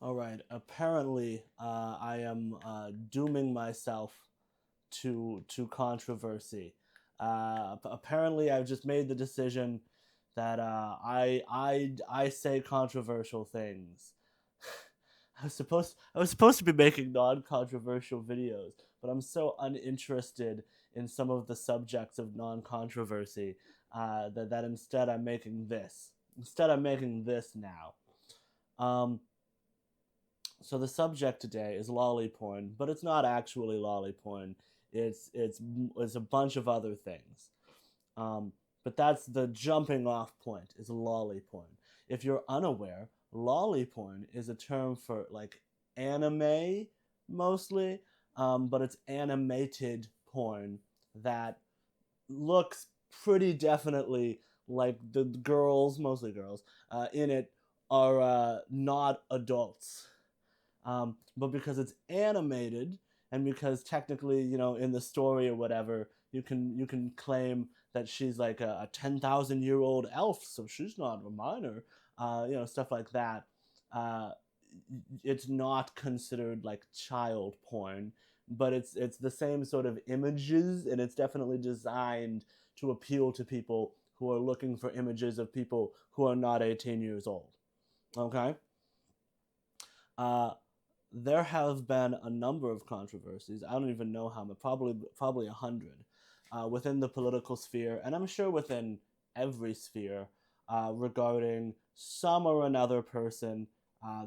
All right. Apparently, I am dooming myself to controversy. Apparently, I've just made the decision that I say controversial things. I was supposed to be making non-controversial videos, but I'm so uninterested in some of the subjects of non-controversy that instead I'm making this. Instead, I'm making this now. Um, so the subject today is lolly porn, but it's not actually lolly porn. It's a bunch of other things. Um, but that's the jumping off point is lolly porn. If you're unaware, lolly porn is a term for like anime mostly, but it's animated porn that looks pretty definitely like the girls, mostly girls, in it are not adults. But because it's animated and because technically, in the story or whatever, you can claim that she's like a 10,000-year-old elf, so she's not a minor, stuff like that. Uh, it's not considered like child porn, but it's the same sort of images, and it's definitely designed to appeal to people who are looking for images of people who are not 18 years old. Okay. Uh, there have been a number of controversies. I don't even know how many, probably 100 within the political sphere, and I'm sure within every sphere regarding some or another person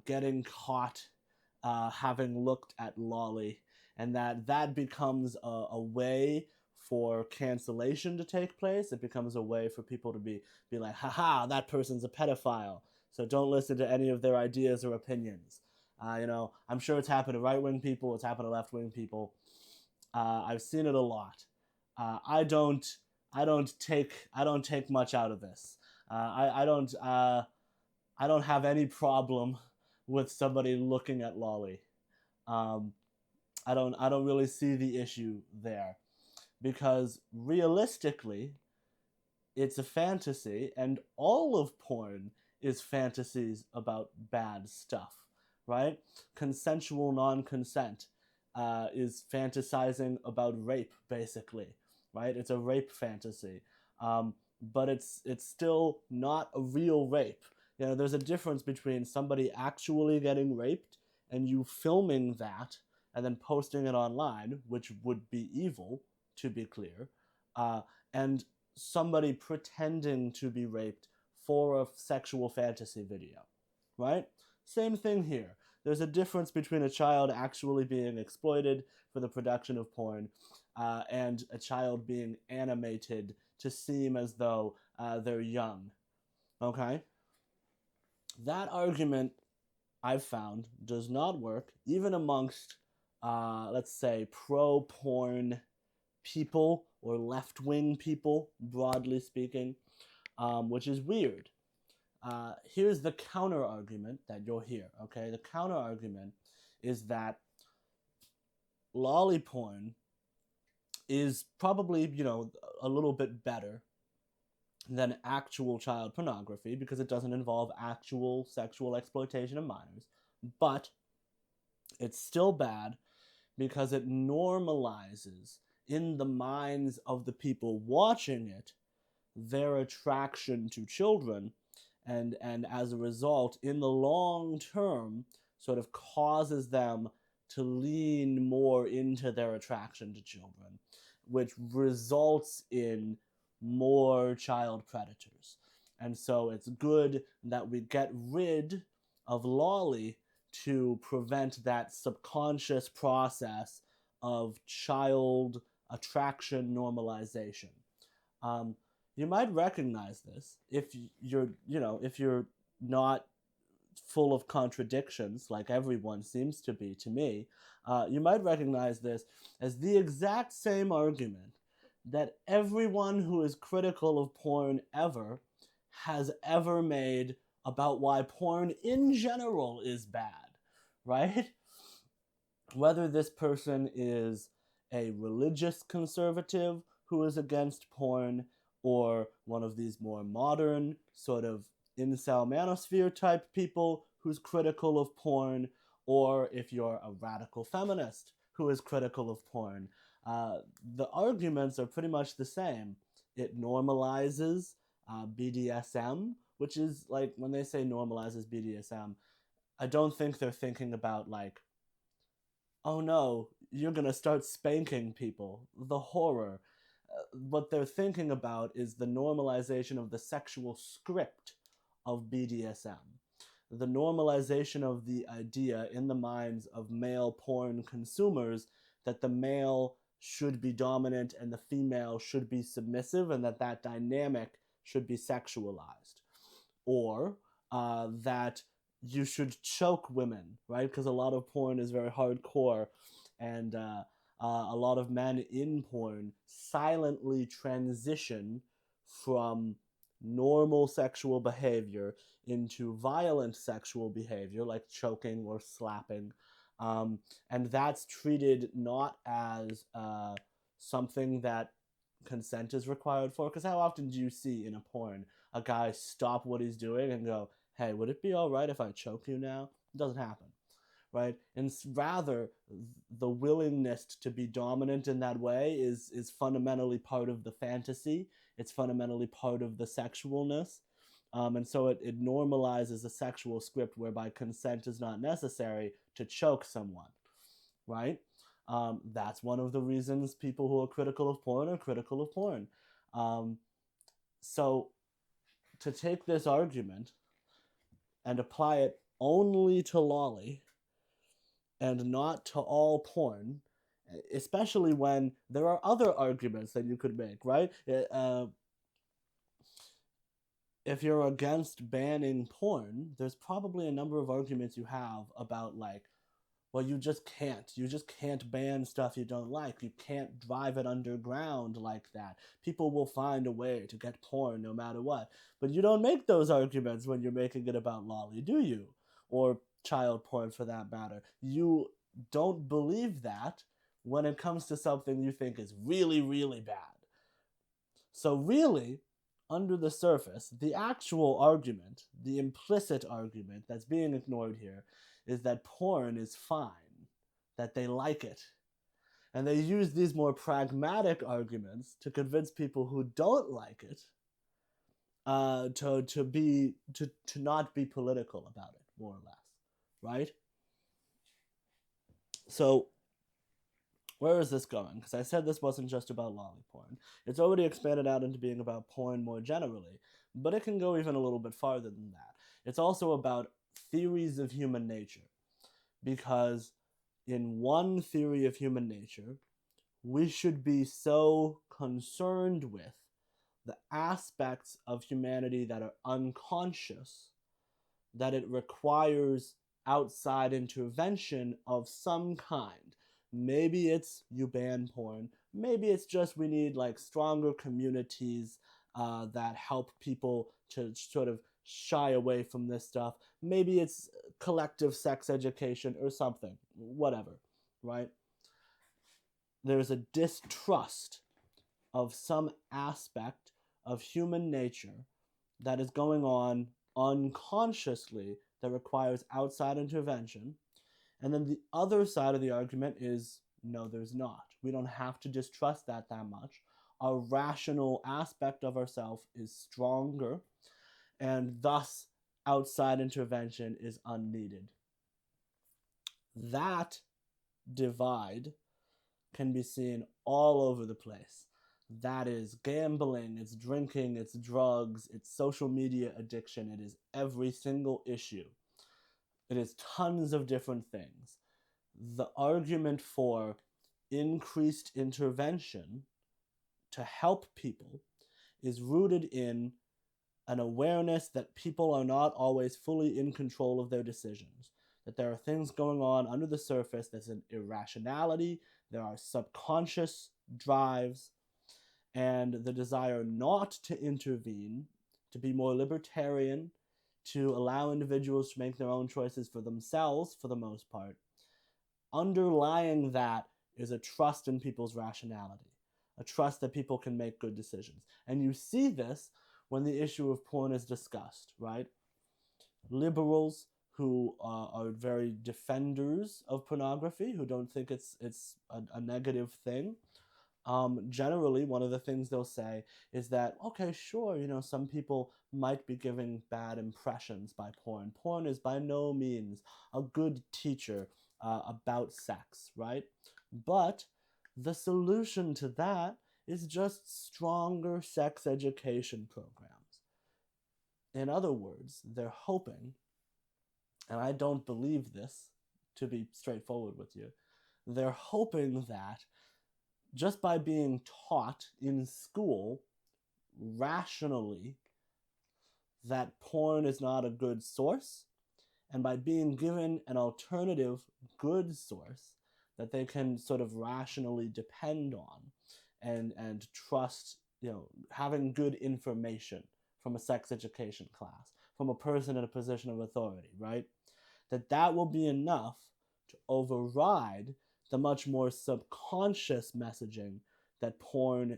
getting caught having looked at Lolly, and that becomes a way for cancellation to take place. It becomes a way for people to be like, haha, that person's a pedophile. So don't listen to any of their ideas or opinions. I'm sure it's happened to right wing people. It's happened to left wing people. I've seen it a lot. Uh, I don't. I don't take much out of this. I don't have any problem with somebody looking at Lolly. Um, I don't really see the issue there because realistically, it's a fantasy, and all of porn is fantasies about bad stuff, right? Consensual non-consent is fantasizing about rape, basically, right? It's a rape fantasy, but it's still not a real rape. There's a difference between somebody actually getting raped and you filming that and then posting it online, which would be evil, to be clear, and somebody pretending to be raped for a sexual fantasy video, right? Same thing here. There's a difference between a child actually being exploited for the production of porn and a child being animated to seem as though they're young. Okay? That argument, I've found, does not work even amongst, let's say, pro porn people or left wing people, broadly speaking, which is weird. Here's the counter argument that you'll hear. Okay, the counter argument is that lolly porn is probably a little bit better than actual child pornography because it doesn't involve actual sexual exploitation of minors, but it's still bad because it normalizes in the minds of the people watching it their attraction to children, and as a result in the long term sort of causes them to lean more into their attraction to children, which results in more child predators. And so it's good that we get rid of lolly to prevent that subconscious process of child attraction normalization. Um, you might recognize this if you're not full of contradictions like everyone seems to be to me. You might recognize this as the exact same argument that everyone who is critical of porn ever has ever made about why porn in general is bad, right? Whether this person is a religious conservative who is against porn, or one of these more modern, sort of incel manosphere type people who's critical of porn, or if you're a radical feminist who is critical of porn. The arguments are pretty much the same. It normalizes BDSM, which is like when they say normalizes BDSM, I don't think they're thinking about like, oh no, you're gonna start spanking people, the horror. What they're thinking about is the normalization of the sexual script of BDSM, the normalization of the idea in the minds of male porn consumers that the male should be dominant and the female should be submissive, and that dynamic should be sexualized, or that you should choke women, right? Because a lot of porn is very hardcore, and a lot of men in porn silently transition from normal sexual behavior into violent sexual behavior, like choking or slapping. And that's treated not as something that consent is required for. Because how often do you see in a porn a guy stop what he's doing and go, hey, would it be all right if I choke you now? It doesn't happen, right? And rather, the willingness to be dominant in that way is fundamentally part of the fantasy. It's fundamentally part of the sexualness. And so it normalizes a sexual script whereby consent is not necessary to choke someone, right? That's one of the reasons people who are critical of porn are critical of porn. So to take this argument and apply it only to Loli and not to all porn, especially when there are other arguments that you could make, right? If you're against banning porn, there's probably a number of arguments you have about like, well, you just can't ban stuff you don't like. You can't drive it underground like that. People will find a way to get porn no matter what. But you don't make those arguments when you're making it about Loli, do you? Or child porn for that matter. You don't believe that when it comes to something you think is really, really bad. So really, under the surface, the actual argument, the implicit argument that's being ignored here, is that porn is fine, that they like it. And they use these more pragmatic arguments to convince people who don't like it to not be political about it, more or less, right? So where is this going? Because I said this wasn't just about Loli porn. It's already expanded out into being about porn more generally, but it can go even a little bit farther than that. It's also about theories of human nature, because in one theory of human nature, we should be so concerned with the aspects of humanity that are unconscious that it requires outside intervention of some kind. Maybe it's you ban porn. Maybe it's just we need like stronger communities that help people to sort of shy away from this stuff. Maybe it's collective sex education or something, whatever, right? There's a distrust of some aspect of human nature that is going on unconsciously that requires outside intervention. And then the other side of the argument is no, there's not. We don't have to distrust that much. Our rational aspect of ourselves is stronger, and thus outside intervention is unneeded. That divide can be seen all over the place. That is gambling, it's drinking, it's drugs, it's social media addiction, it is every single issue. It is tons of different things. The argument for increased intervention to help people is rooted in an awareness that people are not always fully in control of their decisions, that there are things going on under the surface. There's an irrationality, there are subconscious drives, and the desire not to intervene, to be more libertarian, to allow individuals to make their own choices for themselves, for the most part. Underlying that is a trust in people's rationality, a trust that people can make good decisions. And you see this when the issue of porn is discussed, right? Liberals who are very defenders of pornography, who don't think it's a negative thing. Generally, one of the things they'll say is that, okay, sure, some people might be giving bad impressions by porn. Porn is by no means a good teacher about sex, right? But the solution to that is just stronger sex education programs. In other words, they're hoping, and I don't believe this, to be straightforward with you, they're hoping that just by being taught in school rationally that porn is not a good source, and by being given an alternative good source that they can sort of rationally depend on and trust, having good information from a sex education class, from a person in a position of authority, right? That will be enough to override the much more subconscious messaging that porn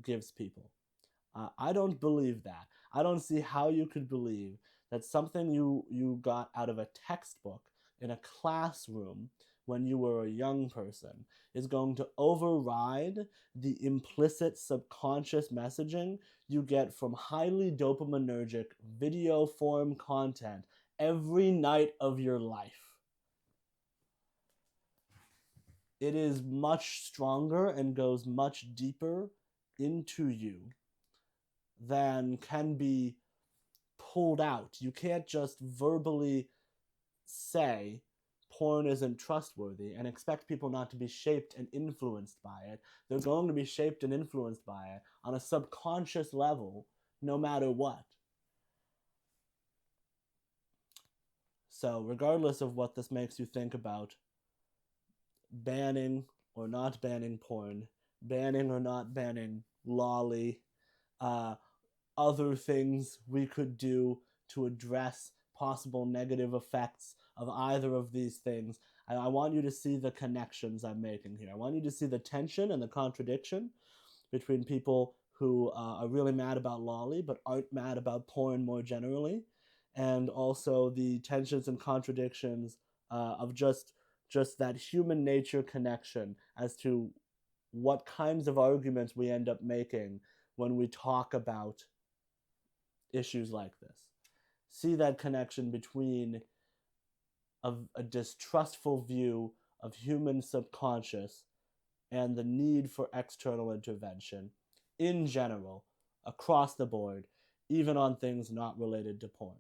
gives people. I don't believe that. I don't see how you could believe that something you got out of a textbook in a classroom when you were a young person is going to override the implicit subconscious messaging you get from highly dopaminergic video form content every night of your life. It is much stronger and goes much deeper into you than can be pulled out. You can't just verbally say porn isn't trustworthy and expect people not to be shaped and influenced by it. They're going to be shaped and influenced by it on a subconscious level, no matter what. So, regardless of what this makes you think about banning or not banning porn, banning or not banning Loli, other things we could do to address possible negative effects of either of these things, I want you to see the connections I'm making here. I want you to see the tension and the contradiction between people who are really mad about Loli but aren't mad about porn more generally, and also the tensions and contradictions of just that human nature connection as to what kinds of arguments we end up making when we talk about issues like this. See that connection between a distrustful view of human subconscious and the need for external intervention in general, across the board, even on things not related to porn.